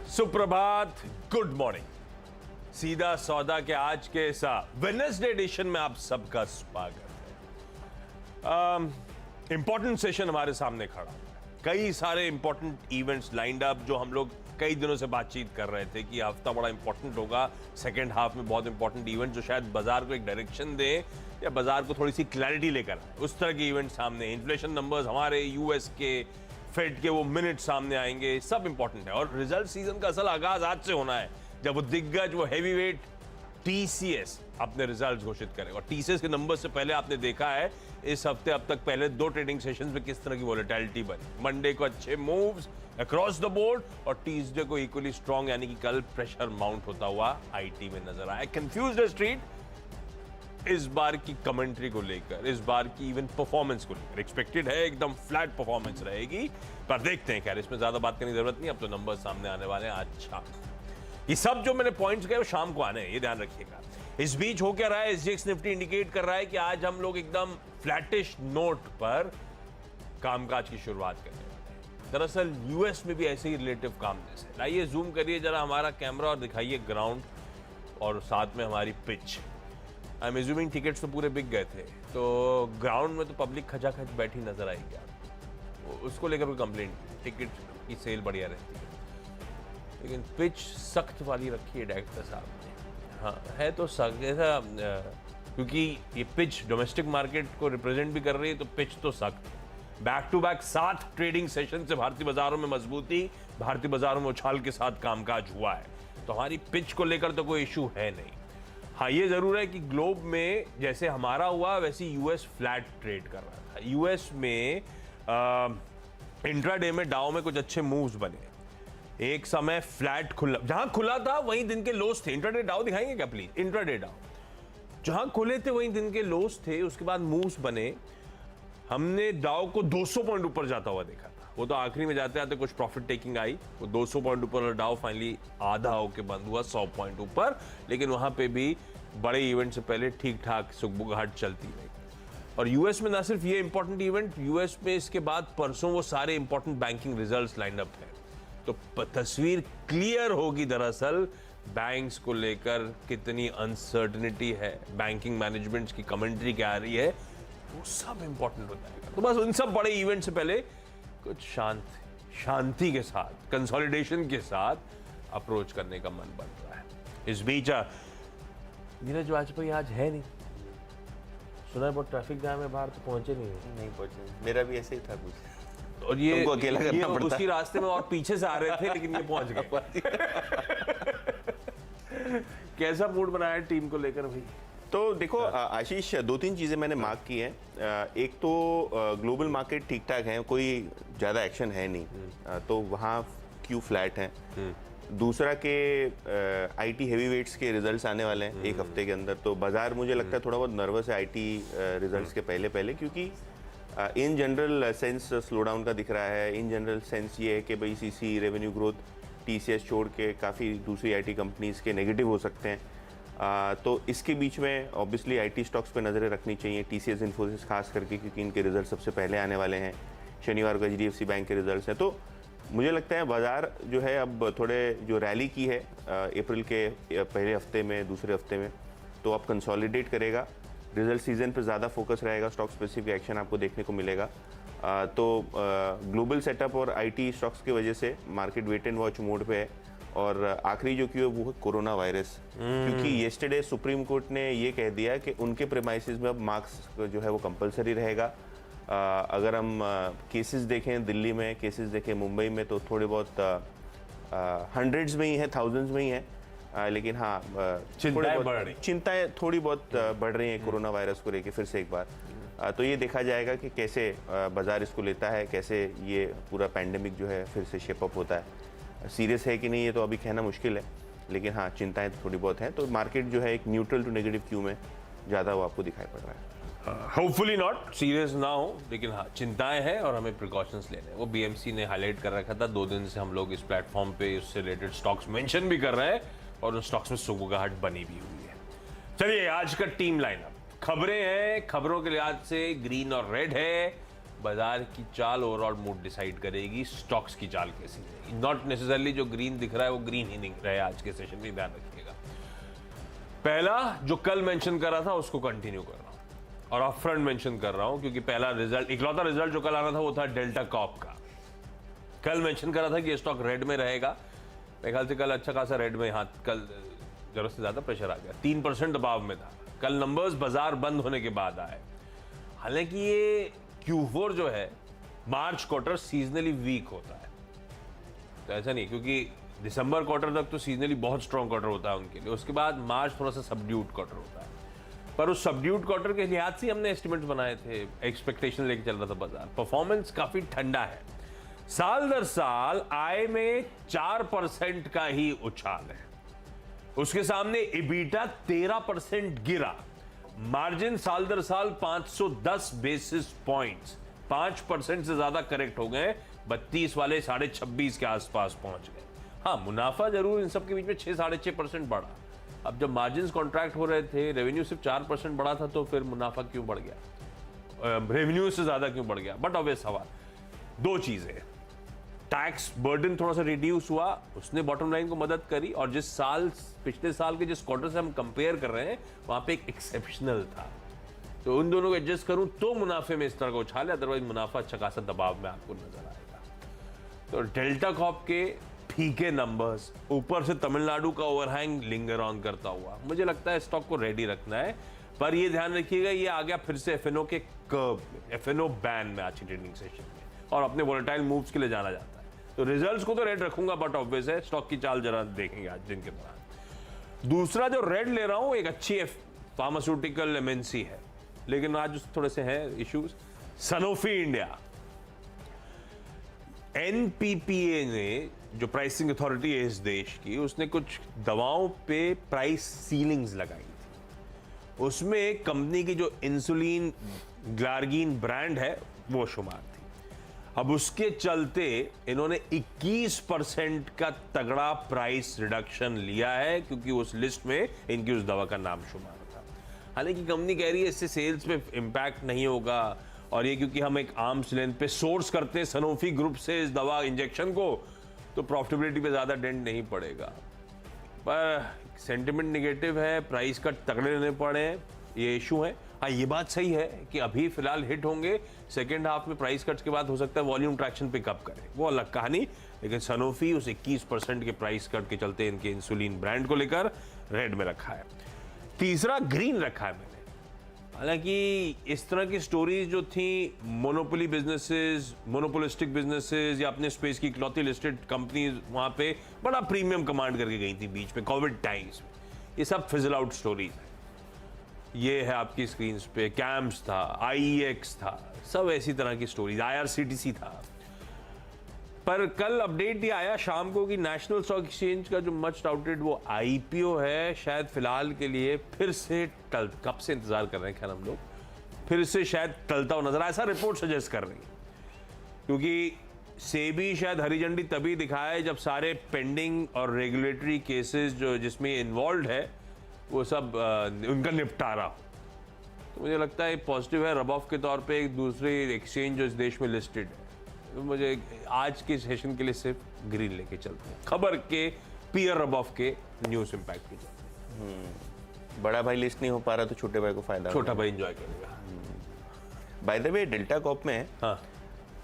सुप्रभात, good morning. सीधा सौदा के आज के इस वेडनेसडे एडिशन में आप सबका स्वागत है। इंपॉर्टेंट सेशन हमारे सामने खड़ा है। कई सारे इंपॉर्टेंट इवेंट्स लाइंड अप जो हम लोग कई दिनों से बातचीत कर रहे थे कि हफ्ता बड़ा इंपॉर्टेंट होगा। सेकेंड हाफ में बहुत इंपॉर्टेंट इवेंट जो शायद बाजार को एक डायरेक्शन दे या बाजार को थोड़ी सी क्लैरिटी लेकर आए, उस तरह के इवेंट सामने। इन्फ्लेशन नंबर्स हमारे, यूएस के, फेड के वो मिनट सामने आएंगे, सब इंपॉर्टेंट है। और रिजल्ट सीजन का असल आगाज आज से होना है जब वो दिग्गज, वो हैवीवेट टीसीएस अपने रिजल्ट्स घोषित करेगा। और टीसीएस के नंबर से पहले आपने देखा है इस हफ्ते अब तक पहले 2 ट्रेडिंग सेशंस में किस तरह की वोलेटिलिटी बनी। मंडे को अच्छे मूव्स अक्रॉस द बोर्ड और ट्यूसडे को इक्वली स्ट्रॉन्ग, यानी कि कल प्रेशर माउंट होता हुआ आईटी में नजर आया। कंफ्यूज्ड स्ट्रीट इस बार की कमेंट्री को लेकर, इस बार की इवन परफॉर्मेंस को लेकर। एक्सपेक्टेड है एकदम फ्लैट परफॉर्मेंस रहेगी, पर देखते हैं। खैर, इसमें ज्यादा बात करने की जरूरत नहीं, अब तो नंबर सामने आने वाले हैं। अच्छा, ये सब जो मैंने पॉइंट्स कहे वो शाम को आने हैं, ये ध्यान रखिएगा। इस बीच हो क्या रहा है, एसजीएक्स निफ्टी इंडिकेट कर रहा है कि आज हम लोग एकदम फ्लैटिश नोट पर कामकाज की शुरुआत करने वाले हैं। दरअसल यूएस में भी ऐसे ही रिलेटिव कामनेस है। आइए जूम करिए जरा हमारा कैमरा और दिखाइए ग्राउंड और साथ में हमारी pitch. I am assuming tickets तो पूरे बिक गए थे, तो ग्राउंड में तो पब्लिक खचाखच बैठी नजर आएगी आपको, उसको लेकर कोई कंप्लेंट नहीं। टिकट की सेल बढ़िया रहती है, लेकिन पिच सख्त वाली रखी है डायरेक्टर साहब ने। हाँ, है तो सख्त ऐसा, क्योंकि ये पिच डोमेस्टिक मार्केट को रिप्रेजेंट भी कर रही है, तो पिच तो सख्त। Back to back 7 trading session से भारतीय बाजारों में मजबूती, भारतीय बाजारों में उछाल के साथ कामकाज हुआ है, तो हमारी पिच को लेकर तो कोई इशू है नहीं। हाँ, ये जरूर है कि ग्लोब में जैसे हमारा हुआ वैसे यूएस फ्लैट ट्रेड कर रहा था। यूएस में इंट्राडे में डाउ में कुछ अच्छे मूव्स बने। एक समय फ्लैट खुला, जहां खुला था वहीं दिन के लोस थे। इंट्राडे डाउ दिखाएंगे क्या प्लीज? इंट्राडे डाउ जहां खुले थे वहीं दिन के लोस थे। उसके बाद मूव्स बने। हमने डाउ को 200 पॉइंट ऊपर जाता हुआ देखा था। वो तो आखिरी में जाते आते कुछ प्रॉफिट टेकिंग आई, वो 200 पॉइंट ऊपर और डाउ फाइनली आधा होके बंद हुआ 100 पॉइंट ऊपर। लेकिन वहां पे भी बड़े इवेंट से पहले ठीक ठाक सुगबुगाहट चलती रही। और यूएस में ना सिर्फ ये इंपॉर्टेंट इवेंट, यूएस में इसके बाद परसों वो सारे important banking results line up है, तो तस्वीर क्लियर होगी दरअसल बैंक्स को लेकर कितनी अनसर्टेनिटी है, बैंकिंग मैनेजमेंट की कमेंट्री क्या आ रही है, वो सब इंपॉर्टेंट हो जाएगा। तो बस उन सब बड़े इवेंट से पहले कुछ शांति के साथ, कंसोलिडेशन के साथ अप्रोच करने का मन बन रहा है। इस बीच नीरज वाजपेयी आज है नहीं, सुना है बहुत ट्रैफिक जाम है बाहर, तो पहुंचे नहीं पहुंचे। मेरा भी ऐसे ही था कुछ, और ये अकेला करना पड़ता। उसी रास्ते में और पीछे से आ रहे थे, लेकिन ये पहुंच गए। कैसा मूड बनाया है टीम को लेकर भाई? तो देखो आशीष, 2-3 चीज़ें मैंने मार्क की हैं। एक तो ग्लोबल मार्केट ठीक ठाक है, कोई ज़्यादा एक्शन है नहीं, तो वहाँ क्यू फ्लैट हैं। दूसरा के आईटी हेवीवेट्स के रिजल्ट्स आने वाले हैं एक हफ्ते के अंदर, तो बाजार मुझे लगता है थोड़ा बहुत नर्वस है आईटी रिजल्ट्स के पहले, क्योंकि in general sense slow down का दिख रहा है। इन जनरल सेंस ये है कि भाई सीसी रेवेन्यू ग्रोथ टीसीएस छोड़ के काफ़ी दूसरी आईटी कंपनीज के नेगेटिव हो सकते हैं। तो इसके बीच में ऑब्वियसली आईटी स्टॉक्स पे नज़रें रखनी चाहिए, टीसीएस इन्फोसिस खास करके, क्योंकि इनके रिजल्ट सबसे पहले आने वाले हैं। शनिवार को एचडीएफसी बैंक के रिजल्ट्स हैं। तो मुझे लगता है बाजार जो है अब थोड़े जो रैली की है अप्रैल के पहले हफ्ते में, दूसरे हफ्ते में, तो अब कंसोलिडेट करेगा। रिजल्ट सीजन पर ज़्यादा फोकस रहेगा, स्टॉक स्पेसिफिक एक्शन आपको देखने को मिलेगा। तो ग्लोबल सेटअप और आईटी स्टॉक्स की वजह से market wait and watch mode पे है। और आखिरी जो की है वो है कोरोना वायरस, क्योंकि येस्टरडे सुप्रीम कोर्ट ने ये कह दिया कि उनके प्रेमाइसिस में अब मास्क जो है वो कंपलसरी रहेगा। अगर हम केसेस देखें दिल्ली में, केसेस देखें मुंबई में, तो थोड़े बहुत हंड्रेड्स में ही है, थाउजेंड्स में ही है, लेकिन हाँ चिंताएं थोड़ी बहुत बढ़ रही हैं कोरोना वायरस को लेके फिर से एक बार। तो ये देखा जाएगा कि कैसे बाजार इसको लेता है, कैसे ये पूरा पैंडेमिक जो है फिर से शेप अप होता है। सीरियस है कि नहीं ये तो अभी कहना मुश्किल है, लेकिन हाँ चिंताएं थोड़ी बहुत हैं। तो मार्केट जो है एक न्यूट्रल टू नेगेटिव क्यू में ज़्यादा वो आपको दिखाई पड़ रहा है। होपफुली नॉट सीरियस ना हो, लेकिन हाँ चिंताएं हैं और हमें प्रिकॉशंस लेने। वो बीएमसी ने हाईलाइट कर रखा था 2 दिन से, हम लोग इस प्लेटफॉर्म पे उससे रिलेटेड स्टॉक्स मेंशन भी कर रहे हैं और उन स्टॉक्स में सुगबुगाहट बनी भी हुई है। चलिए आज का टीम लाइनअप, खबरें हैं, खबरों के लिहाज से ग्रीन और रेड है। बाजार की चाल ओवरऑल मूड डिसाइड करेगी, स्टॉक्स की चाल कैसी रहेगी। नॉट नेसेसरली जो ग्रीन दिख रहा है वो ग्रीन ही नहीं रहे आज के सेशन में, ध्यान रखिएगा। पहला जो कल मेंशन कर रहा था उसको कंटिन्यू कर रहा हूं और अपफ्रंट मेंशन कर रहा हूं, क्योंकि पहला रिजल्ट, इकलौता रिजल्ट जो कल आना था वो था डेल्टा कॉर्प का। कल मेंशन कर रहा था कि स्टॉक रेड में रहेगा, मेरे ख्याल से कल अच्छा खासा रेड में, हाँ कल जरूरत से ज्यादा प्रेशर आ गया, 3% दबाव में था। कल नंबर्स बाजार बंद होने के बाद आए। हालांकि ये Q4 जो है मार्च क्वार्टर सीजनली वीक होता है, तो ऐसा नहीं, क्योंकि दिसंबर क्वार्टर तक तो सीजनली बहुत स्ट्रॉन्ग क्वार्टर होता है उनके लिए, उसके बाद मार्च थोड़ा सा सबड्यूड क्वार्टर होता है। पर उस सबड्यूड क्वार्टर के लिहाज से हमने एस्टिमेट्स बनाए थे, एक्सपेक्टेशन लेके चल रहा था बाजार। परफॉर्मेंस काफी ठंडा है, साल दर साल आय में 4% का ही उछाल है। उसके सामने इबीटा 13% गिरा, मार्जिन साल दर साल 510 बेसिस पॉइंट्स, 5% से ज्यादा करेक्ट हो गए, 32 वाले 26.5 के आसपास पहुंच गए। हाँ, मुनाफा जरूर इन सब के बीच में 6-6.5% बढ़ा। अब जब मार्जिन कॉन्ट्रैक्ट हो रहे थे, रेवेन्यू सिर्फ 4% बढ़ा था, तो फिर मुनाफा क्यों बढ़ गया, रेवेन्यू से ज्यादा क्यों बढ़ गया? बट ऑब्वियस सवाल, दो चीजें, टैक्स बर्डन थोड़ा सा रिड्यूस हुआ, उसने बॉटम लाइन को मदद करी, और जिस साल, पिछले साल के जिस क्वार्टर से हम कंपेयर कर रहे हैं वहां पे एक एक्सेप्शनल था, तो उन दोनों को एडजस्ट करूं तो मुनाफे में इस तरह का उछाल है, अदरवाइज मुनाफा अच्छा खासा दबाव में आपको नजर आएगा। तो डेल्टा कॉर्प के फीके नंबर्स, ऊपर से तमिलनाडु का ओवरहैंग लिंगर ऑन करता हुआ, मुझे लगता है स्टॉक को रेडी रखना है। पर ये ध्यान रखिएगा, ये आ गया फिर से एफएनओ के कर्व में, एफएनओ बैन में आज की ट्रेडिंग सेशन में, और अपने वोलेटाइल मूव्स के लिए जाना जाता है। तो रिजल्ट्स को तो रेड रखूंगा, बट ऑब्वियस है स्टॉक की चाल जरा देखेंगे आज दिन के दौरान। दूसरा जो रेड ले रहा हूं, एक अच्छी फार्मास्यूटिकल एमएनसी है, लेकिन आज थोड़े से हैं इश्यूज। सनोफी इंडिया, एनपीपीए ने, जो प्राइसिंग अथॉरिटी है इस देश की, उसने कुछ दवाओं पे प्राइस सीलिंग्स लगाई थी। उसमें कंपनी की जो इंसुलिन ग्लार्गिन ब्रांड है वो शुमार थी। अब उसके चलते इन्होंने 21% का तगड़ा प्राइस रिडक्शन लिया है, क्योंकि उस लिस्ट में इनकी उस दवा का नाम शुमार था। हालांकि कंपनी कह रही है इससे सेल्स पे इम्पैक्ट नहीं होगा, और ये क्योंकि हम एक आर्म्स लेंथ पे सोर्स करते हैं सनोफी ग्रुप से इस दवा इंजेक्शन को, तो प्रॉफिटेबिलिटी पे ज्यादा डेंट नहीं पड़ेगा। पर सेंटिमेंट निगेटिव है, प्राइस कट तगड़े लेने पड़े हैं, ये इशू है। हाँ, ये बात सही है कि अभी फिलहाल हिट होंगे, सेकेंड हाफ में प्राइस कट्स के बाद हो सकता है वॉल्यूम ट्रैक्शन पिकअप करे, वो अलग कहानी। लेकिन सनोफी उस 21% के प्राइस कट के चलते इनके इंसुलिन ब्रांड को लेकर रेड में रखा है। तीसरा ग्रीन रखा है मैंने। हालांकि इस तरह की स्टोरीज जो थी, मोनोपोली बिजनेसेस, मोनोपोलिस्टिक बिजनेसेस, या अपने स्पेस की इकलौती लिस्टेड कंपनीज वहां पे बड़ा प्रीमियम कमांड करके गई थी बीच में कोविड टाइम्स में, ये सब फिजल आउट स्टोरीज है। ये है आपकी स्क्रीन पे, कैम्स था, आईएक्स था, सब ऐसी तरह की स्टोरीज, आईआरसीटीसी था। पर कल अपडेट ये आया शाम को कि नेशनल स्टॉक एक्सचेंज का जो मच टाउटेड वो आईपीओ है, शायद फिलहाल के लिए फिर से कब से इंतजार कर रहे हैं, खैर हम लोग, फिर से शायद टलता हुआ नजर आया, ऐसा रिपोर्ट सजेस्ट कर रही है। क्योंकि सेबी शायद हरी झंडी तभी दिखाए जब सारे पेंडिंग और रेगुलेटरी केसेस जो जिसमें इन्वॉल्व है वो सब उनका निपटारा हो। तो मुझे लगता है पॉजिटिव है, रब ऑफ के तौर पे एक दूसरी एक्सचेंज जो इस देश में लिस्टेड है। तो मुझे आज के सेशन के लिए सिर्फ ग्रीन लेके चलते हैं, खबर के पीयर रब ऑफ के न्यूज इंपैक्ट के चलते। बड़ा भाई लिस्ट नहीं हो पा रहा तो छोटे भाई को फायदा, छोटा भाई एंजॉय करेगा। By the way delta Corp में हाँ,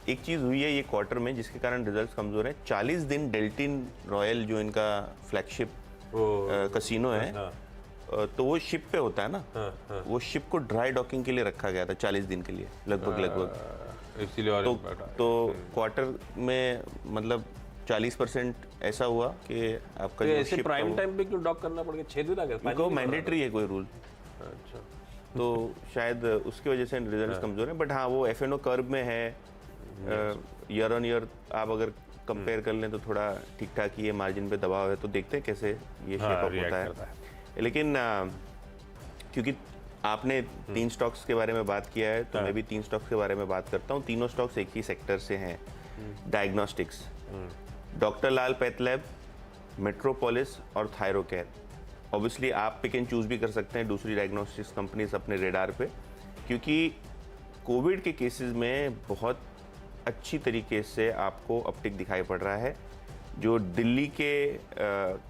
एक चीज हुई है ये क्वार्टर में जिसके कारण रिजल्ट्स कमजोर हैं। 40 दिन डेल्टिन रॉयल जो इनका फ्लैगशिप कसिनो है, हाँ, तो वो शिप पे होता है ना, हाँ, वो शिप को ड्राई डॉकिंग के लिए रखा गया था 40 दिन के लिए लगभग। इसलिए और तो क्वार्टर में मतलब 40% ऐसा हुआ कि आपका जो ऐसे शिप प्राइम टाइम पे क्यों डॉक करना पड़ गया? 6 दिन आ गया, वो मैंडेटरी है कोई रूल, अच्छा, तो शायद उसकी वजह से रिजल्ट्स कमजोर हैं। बट हाँ, वो एफएनओ कर्व में है, ईयर ऑन ईयर आप अगर कंपेयर कर लें तो थोड़ा ठीक ठाक ही है, मार्जिन पे दबाव है, तो देखते हैं कैसे ये शेप अप होता है। लेकिन क्योंकि आपने 3 स्टॉक्स के बारे में बात किया है, तो मैं भी 3 स्टॉक्स के बारे में बात करता हूँ। तीनों स्टॉक्स एक ही सेक्टर से हैं, डायग्नोस्टिक्स, डॉक्टर लाल पैथलैब, मेट्रोपोलिस और थायरोकेयर। ऑब्वियसली आप पिक एंड चूज भी कर सकते हैं दूसरी डायग्नोस्टिक्स कंपनीज अपने रेडार पे, क्योंकि कोविड के केसेस में बहुत अच्छी तरीके से आपको अपटिक दिखाई पड़ रहा है। जो दिल्ली के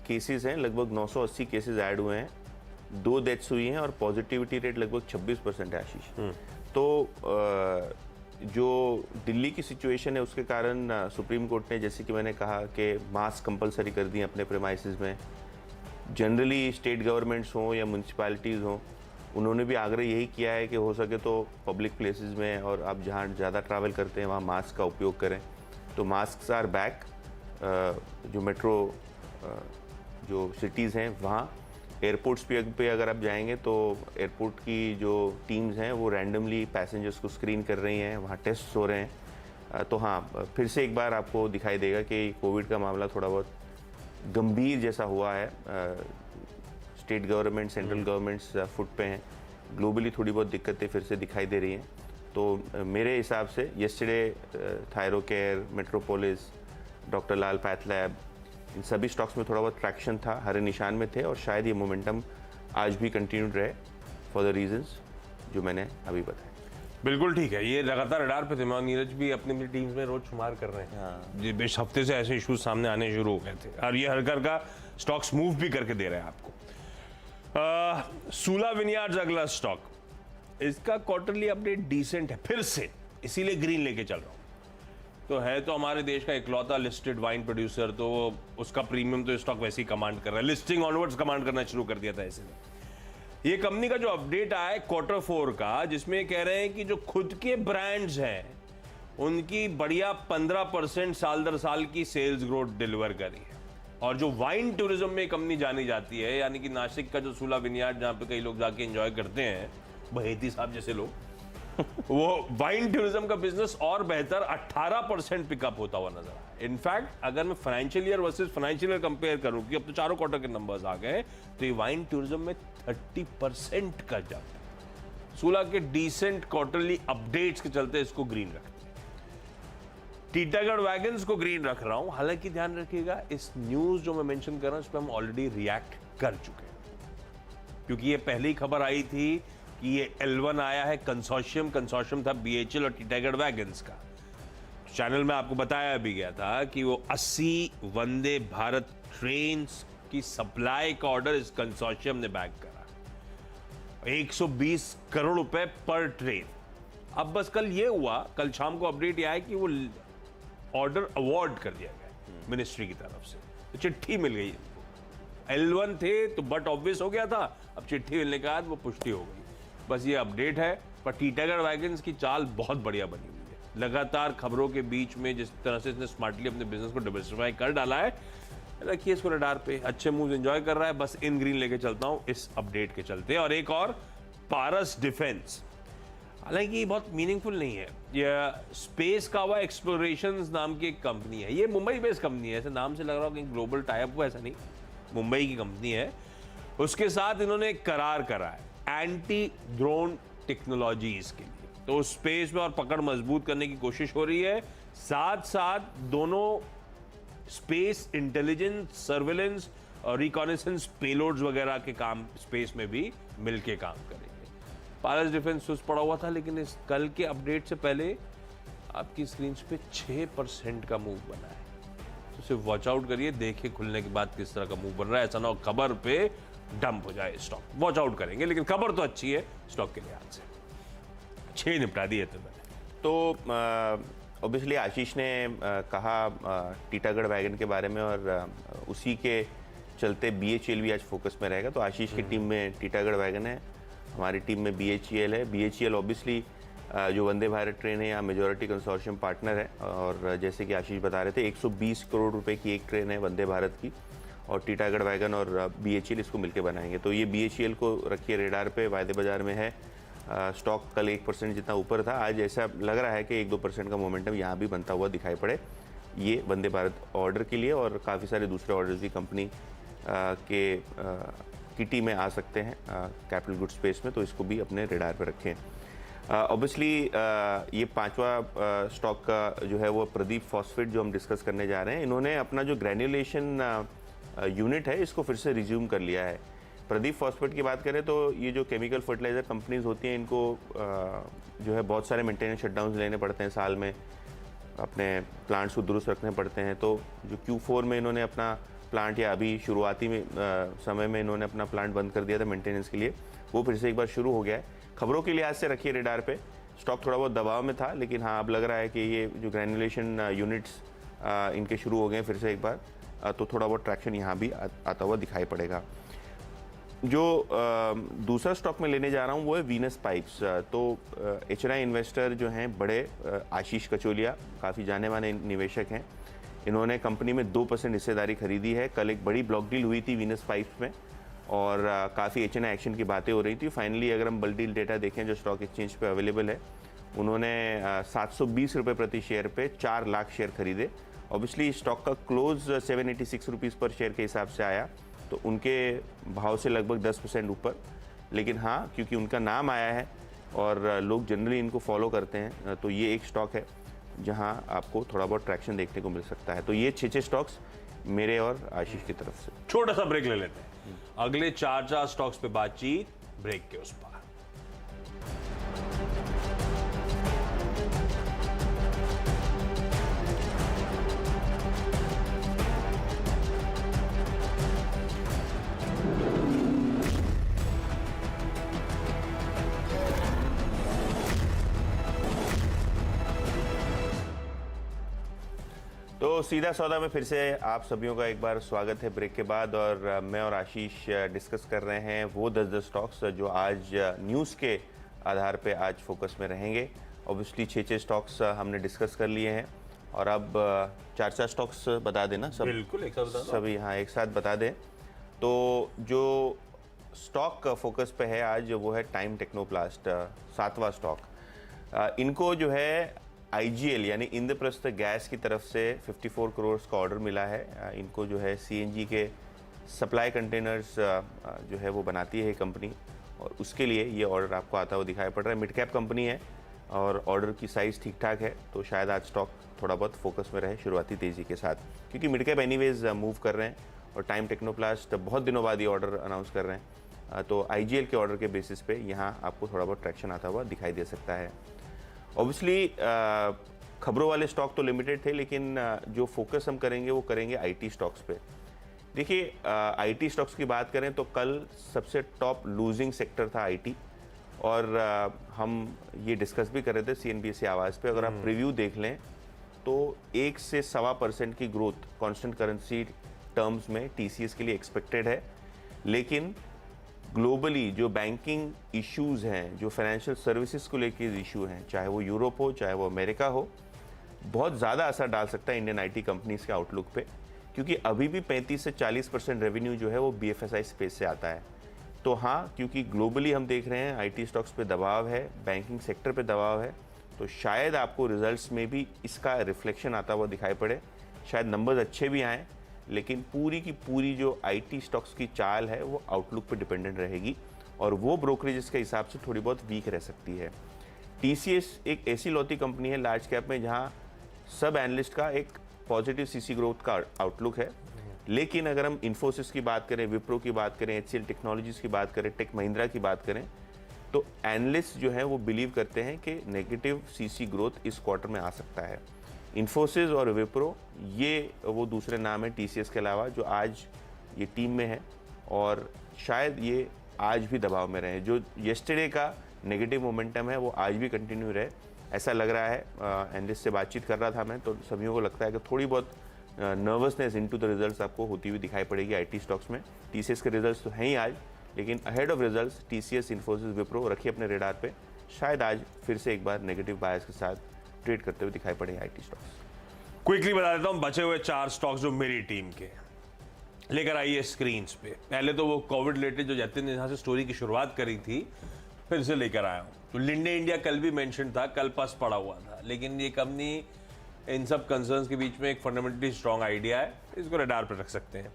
केसेस हैं, लगभग 980 केसेस ऐड हुए हैं, 2 डेथ्स हुई हैं और पॉजिटिविटी रेट लगभग 26% है आशीष। तो जो दिल्ली की सिचुएशन है उसके कारण सुप्रीम कोर्ट ने, जैसे कि मैंने कहा, कि मास्क कंपलसरी कर दिए अपने प्रेमाइसेस में। जनरली स्टेट गवर्नमेंट्स हों या म्यूनसिपैलिटीज़ हों, उन्होंने भी आग्रह यही किया है कि हो सके तो पब्लिक प्लेसेस में और आप जहाँ ज़्यादा ट्रैवल करते हैं वहाँ मास्क का उपयोग करें। तो मास्क आर बैक। जो मेट्रो जो सिटीज़ हैं वहाँ, एयरपोर्ट्स पे अगर आप जाएंगे तो एयरपोर्ट की जो टीम्स हैं वो रैंडमली पैसेंजर्स को स्क्रीन कर रही हैं, वहाँ टेस्ट हो रहे हैं। तो हाँ, फिर से एक बार आपको दिखाई देगा कि कोविड का मामला थोड़ा बहुत गंभीर जैसा हुआ है। State government, central governments foot पे हैं। ग्लोबली थोड़ी बहुत दिक्कतें फिर से दिखाई दे रही हैं। तो मेरे हिसाब से येस्टरडे थायरोकेयर, मेट्रोपोलिस, डॉक्टर लाल पैथ लैब, इन सभी स्टॉक्स में थोड़ा बहुत ट्रैक्शन था, हरे निशान में थे और शायद ये मोमेंटम आज भी कंटिन्यूड रहे फॉर द रीजंस जो मैंने अभी बताए। बिल्कुल ठीक है, ये लगातार रडार पे थे। मैं और नीरज भी अपनी टीम्स में रोज शुमार कर रहे हैं। इस हफ्ते से ऐसे इश्यूज सामने आने शुरू हो गए थे और ये हर घर का स्टॉक्स मूव भी करके दे रहे हैं आपको। सूला विनयार्ड्स अगला स्टॉक, इसका क्वार्टरली अपडेट डिसेंट है फिर से, इसीलिए ग्रीन लेके चल रहा हूं। तो है तो हमारे देश का इकलौता लिस्टेड वाइन प्रोड्यूसर, तो उसका प्रीमियम तो स्टॉक वैसे ही कमांड कर रहा है। लिस्टिंग ऑनवर्ड्स कमांड करना शुरू कर दिया था इसने। ये कंपनी का जो अपडेट आया है Q4 का, जिसमें कह रहे हैं कि जो खुद के ब्रांड्स हैं उनकी बढ़िया 15% साल दर साल की सेल्स ग्रोथ डिलीवर करी है। और जो वाइन टूरिज्म में कंपनी जानी जाती है, यानी कि नासिक का जो सूला विनयार्ड, जहां पे कई लोग जाके एंजॉय करते हैं, बहेती साहब जैसे लोग, वो वाइन टूरिज्म का बिजनेस और बेहतर 18% पिकअप होता हुआ नजर आया। इनफैक्ट अगर मैं financial year versus financial year compare करूं, कि अब तो चारों क्वार्टर के नंबर्स आ गए, तो ये वाइन टूरिज्म में 30% का जंप। सूला के डिसेंट क्वार्टरली अपडेट्स के चलते इसको ग्रीन रखते हैं। टीटागढ़ वैगन्स को ग्रीन रख रहा हूं। हालांकि ध्यान रखिएगा, इस न्यूज जो मैं मेंशन कर रहा हूं इस पर हम ऑलरेडी रिएक्ट कर चुके हैं, क्योंकि ये पहले ही खबर आई थी कि ये L1 आया है कंसोर्शियम था BHEL और टीटागढ़ वैगन्स का। चैनल में आपको बताया भी गया था कि वो 80 वंदे भारत ट्रेन की सप्लाई का ऑर्डर इस कंसोर्शियम ने बैक करा, 120 करोड़ रुपए पर ट्रेन। अब बस कल ये हुआ, कल शाम को अपडेट ये आया कि वो ऑर्डर अवार्ड कर दिया गया मिनिस्ट्री की तरफ से, तो चिट्ठी मिल गई। L1 थे तो बट ऑब्वियस हो गया था, अब चिट्ठी मिलने के बाद वो पुष्टि हो गई। बस ये अपडेट है। पर टीटागढ़ वैगन्स की चाल बहुत बढ़िया बनी हुई है। लगातार खबरों के बीच में जिस तरह से इसने स्मार्टली अपने बिजनेस को डाइवर्सिफाई कर डाला है, रखिए इसको रडार पे, अच्छे मूव एंजॉय कर रहा है। बस इन ग्रीन लेके चलता हूं इस अपडेट के चलते। और एक और, पारस डिफेंस, हालांकि ये बहुत मीनिंगफुल नहीं है। ये स्पेस कावा एक्सप्लोरेशंस नाम की एक कंपनी है। ये मुंबई बेस्ड कंपनी है, ऐसे नाम से लग रहा हो कहीं ग्लोबल टाइप हुआ, ऐसा नहीं, मुंबई की कंपनी है। उसके साथ इन्होंने एक करार करा है एंटी ड्रोन टेक्नोलॉजीज के लिए, तो स्पेस में और पकड़ मजबूत करने की कोशिश हो रही है। साथ साथ दोनों स्पेस इंटेलिजेंस, सर्वेलेंस और रिकॉनेसेंस पेलोड्स वगैरह के काम स्पेस में भी मिलके काम करेंगे। पारस डिफेंस सुस्त पड़ा हुआ था, लेकिन इस कल के अपडेट से पहले आपकी स्क्रीन पे 6% का मूव बना है। तो सिर्फ वॉच आउट करिए, देखिए खुलने के बाद किस तरह का मूव बन रहा है। ऐसा ना हो खबर पे डंप हो जाए स्टॉक। वॉच आउट करेंगे, लेकिन खबर तो अच्छी है स्टॉक के लिहाज से। 6 निपटा दिए थे मैंने। तो ऑब्वियसली आशीष ने कहा टीटागढ़ वैगन के बारे में, और उसी के चलते BHEL भी आज फोकस में रहेगा। तो आशीष की टीम में टीटागढ़ वैगन है, हमारी टीम में BHEL है। BHEL ऑब्वियसली जो वंदे भारत ट्रेन है, यहाँ मेजॉरिटी कंसोर्शियम पार्टनर है। और जैसे कि आशीष बता रहे थे, 120 करोड़ रुपए की एक ट्रेन है वंदे भारत की, और टीटागढ़ वैगन और BHEL इसको मिलकर बनाएंगे। तो ये BHEL को रखिए रेडार पे, वायदे बाजार में है। स्टॉक कल 1% जितना ऊपर था, आज ऐसा लग रहा है कि 1-2% का मोमेंटम यहाँ भी बनता हुआ दिखाई पड़े, ये वंदे भारत ऑर्डर के लिए। और काफ़ी सारे दूसरे ऑर्डर्स भी कंपनी के किटी में आ सकते हैं कैपिटल गुड स्पेस में, तो इसको भी अपने रेडार पर रखें। ऑब्वियसली ये 5वां स्टॉक का जो है वो प्रदीप फॉस्फेट जो हम डिस्कस करने जा रहे हैं। इन्होंने अपना जो ग्रैन्युलेशन यूनिट है इसको फिर से रिज्यूम कर लिया है। प्रदीप फॉस्फेट की बात करें तो ये जो केमिकल फर्टिलाइज़र कंपनीज होती हैं इनको जो है बहुत सारे मेंटेनेंस शटडाउन लेने पड़ते हैं साल में, अपने प्लांट्स को दुरुस्त रखने पड़ते हैं। तो जो Q4 में इन्होंने अपना प्लांट, या अभी शुरुआती में समय में इन्होंने अपना प्लांट बंद कर दिया था मेंटेनेंस के लिए, वो फिर से एक बार शुरू हो गया है। खबरों के लिहाज से रखिए रेडार पे, स्टॉक थोड़ा बहुत दबाव में था, लेकिन हाँ अब लग रहा है कि ये जो ग्रैन्युलेशन यूनिट्स इनके शुरू हो गए फिर से एक बार, तो थोड़ा बहुत ट्रैक्शन यहाँ भी आता हुआ दिखाई पड़ेगा। जो दूसरा स्टॉक में लेने जा रहा हूँ वो है वीनस पाइप्स। तो HNI इन्वेस्टर जो हैं बड़े, आशीष कचोलिया काफ़ी जाने माने निवेशक हैं, इन्होंने कंपनी में 2% हिस्सेदारी खरीदी है। कल एक बड़ी ब्लॉक डील हुई थी वीनस पाइप्स में और काफ़ी HNI एक्शन की बातें हो रही थी। फाइनली अगर हम बल्क डील डेटा देखें जो स्टॉक एक्सचेंज पे अवेलेबल है, उन्होंने 720 रुपये प्रति शेयर पे 4 लाख शेयर खरीदे। ऑब्वियसली स्टॉक का क्लोज 786 रुपीज़ पर शेयर के हिसाब से आया, तो उनके भाव से लगभग 10% ऊपर। लेकिन हाँ, क्योंकि उनका नाम आया है और लोग जनरली इनको फॉलो करते हैं, तो ये एक स्टॉक है जहां आपको थोड़ा बहुत ट्रैक्शन देखने को मिल सकता है। तो ये 6 स्टॉक्स मेरे और आशीष की तरफ से। छोटा सा ब्रेक ले लेते हैं, अगले 4 स्टॉक्स पे बातचीत ब्रेक के उस पार। तो सीधा सौदा में फिर से आप सभी का एक बार स्वागत है ब्रेक के बाद। और मैं और आशीष डिस्कस कर रहे हैं वो 10 स्टॉक्स जो आज न्यूज़ के आधार पे आज फोकस में रहेंगे। ऑब्वियसली 6 स्टॉक्स हमने डिस्कस कर लिए हैं और अब 4 स्टॉक्स बता देना सब। बिल्कुल एक साथ बता दो। सभी हाँ एक साथ बता दें। तो जो स्टॉक फोकस पे है आज वो है टाइम टेक्नोप्लास्ट, 7वां स्टॉक। इनको जो है IGL यानी इंद्रप्रस्थ गैस की तरफ से 54 करोड़ का ऑर्डर मिला है। इनको जो है CNG के सप्लाई कंटेनर्स जो है वो बनाती है कंपनी, और उसके लिए ये ऑर्डर आपको आता हुआ दिखाई पड़ रहा है। मिड कैप कंपनी है और ऑर्डर की साइज़ ठीक ठाक है, तो शायद आज स्टॉक थोड़ा बहुत फोकस में रहे शुरुआती तेज़ी के साथ, क्योंकि मिड कैप एनीवेज मूव कर रहे हैं और टाइम टेक्नोप्लास्ट बहुत दिनों बाद ये ऑर्डर अनाउंस कर रहे हैं। तो IGL के ऑर्डर के बेसिस पे यहाँ आपको थोड़ा बहुत ट्रैक्शन आता हुआ दिखाई दे सकता है। ऑब्वियसली खबरों वाले स्टॉक तो लिमिटेड थे, लेकिन जो फोकस हम करेंगे वो करेंगे IT स्टॉक्स पे। देखिए IT स्टॉक्स की बात करें तो कल सबसे टॉप लूजिंग सेक्टर था IT, और हम ये डिस्कस भी कर रहे थे CNBC आवाज़ पे। अगर आप प्रीव्यू देख लें तो 1 से 1.25% की ग्रोथ कांस्टेंट करेंसी टर्म्स में TCS के लिए एक्सपेक्टेड है। लेकिन ग्लोबली जो बैंकिंग इश्यूज़ हैं, जो फाइनेंशियल सर्विसेज को लेकर इशू हैं, चाहे वो यूरोप हो चाहे वो अमेरिका हो, बहुत ज़्यादा असर डाल सकता है इंडियन IT कंपनीज़ के आउटलुक पे, क्योंकि अभी भी 35 से 40% रेवेन्यू जो है वो BFSI स्पेस से आता है। तो हाँ, क्योंकि ग्लोबली हम देख रहे हैं IT स्टॉक्स पे दबाव है, बैंकिंग सेक्टर पे दबाव है, तो शायद आपको रिजल्ट्स में भी इसका रिफ्लेक्शन आता हुआ दिखाई पड़े। शायद नंबर्स अच्छे भी आएँ, लेकिन पूरी की पूरी जो IT स्टॉक्स की चाल है वो आउटलुक पे डिपेंडेंट रहेगी, और वो ब्रोकरेजेस के हिसाब से थोड़ी बहुत वीक रह सकती है। TCS एक ऐसी लौती कंपनी है लार्ज कैप में जहां सब एनालिस्ट का एक पॉजिटिव CC ग्रोथ का आउटलुक है, लेकिन अगर हम इन्फोसिस की बात करें, विप्रो की बात करें, HCL टेक्नोलॉजीज की बात करें, टेक महिंद्रा की बात करें, तो एनालिस्ट जो है वो बिलीव करते हैं कि नेगेटिव CC ग्रोथ इस क्वार्टर में आ सकता है। इन्फोसिस और विप्रो ये वो दूसरे नाम है TCS के अलावा जो आज ये टीम में है, और शायद ये आज भी दबाव में रहे। जो येस्टरडे का नेगेटिव मोमेंटम है वो आज भी कंटिन्यू रहे, ऐसा लग रहा है। एनालिस्ट से बातचीत कर रहा था मैं, तो सभी को लगता है कि थोड़ी बहुत नर्वसनेस इनटू द रिजल्ट्स आपको होती हुई दिखाई पड़ेगी IT स्टॉक्स में। TCS के रिजल्ट्स तो हैं ही आज, लेकिन ahead of results TCS, Infosys, Wipro रखिए अपने रेडार पे, शायद आज फिर से एक बार नेगेटिव बायस के साथ ट्रेड करते हुए दिखाई पड़े IT स्टॉक्स। क्विकली बता देता हूं बचे हुए 4 स्टॉक्स जो मेरी टीम के लेकर आई है स्क्रीन पे। पहले तो वो कोविड रिलेटेड जो जतिन ने यहाँ से स्टोरी की शुरुआत करी थी, फिर से लेकर आया हूँ। तो लिंडे इंडिया कल भी मेंशन था, कल पास पड़ा हुआ था, लेकिन ये कंपनी इन सब कंसर्न्स के बीच में एक फंडामेंटली स्ट्रॉन्ग आइडिया है, इसको रडार पर रख सकते हैं।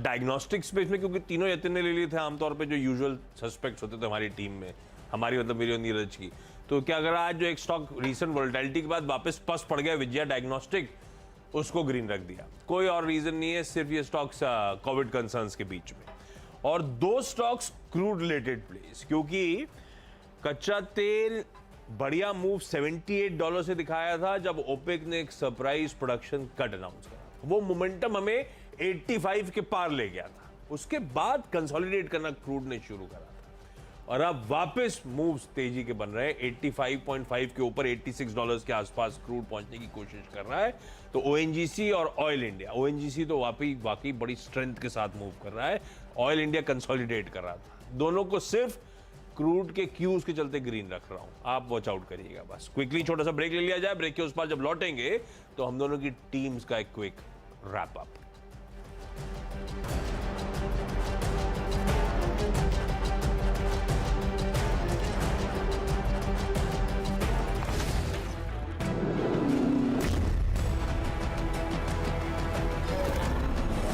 डायग्नोस्टिक स्पेस में क्योंकि तीनों यतिन ने ले लिए थे आमतौर पर जो यूजुअल सस्पेक्ट्स होते थे हमारी टीम में, हमारी मतलब मेरी और नीरज की, तो क्या अगर आज जो एक स्टॉक रीसेंट वोलेटिलिटी के बाद वापस पस पड़ गया, विजया डायग्नोस्टिक, उसको ग्रीन रख दिया। कोई और रीजन नहीं है, सिर्फ ये स्टॉक्स कोविड कंसर्न्स के बीच में। और 2 स्टॉक्स क्रूड रिलेटेड प्लेस, क्योंकि कच्चा तेल बढ़िया मूव $78 से दिखाया था जब ओपेक ने एक सरप्राइज प्रोडक्शन कट अनाउंस करा। वो मोमेंटम हमें 85 के पार ले गया था, उसके बाद कंसोलिडेट करना क्रूड ने शुरू करा था और अब वापस मूव्स तेजी के बन रहे हैं। 85.5 के ऊपर $86 के आसपास क्रूड पहुंचने की कोशिश कर रहा है। तो ओएनजीसी और ऑयल इंडिया, ओएनजीसी तो वाकई बड़ी स्ट्रेंथ के साथ मूव कर रहा है, ऑयल इंडिया कंसोलिडेट कर रहा था। दोनों को सिर्फ क्रूड के क्यूज के चलते ग्रीन रख रहा हूं, आप वॉच आउट करिएगा। बस क्विकली छोटा सा ब्रेक ले लिया जाए, ब्रेक के उस पार जब लौटेंगे तो हम दोनों की टीम्स का एक क्विक रैप अप।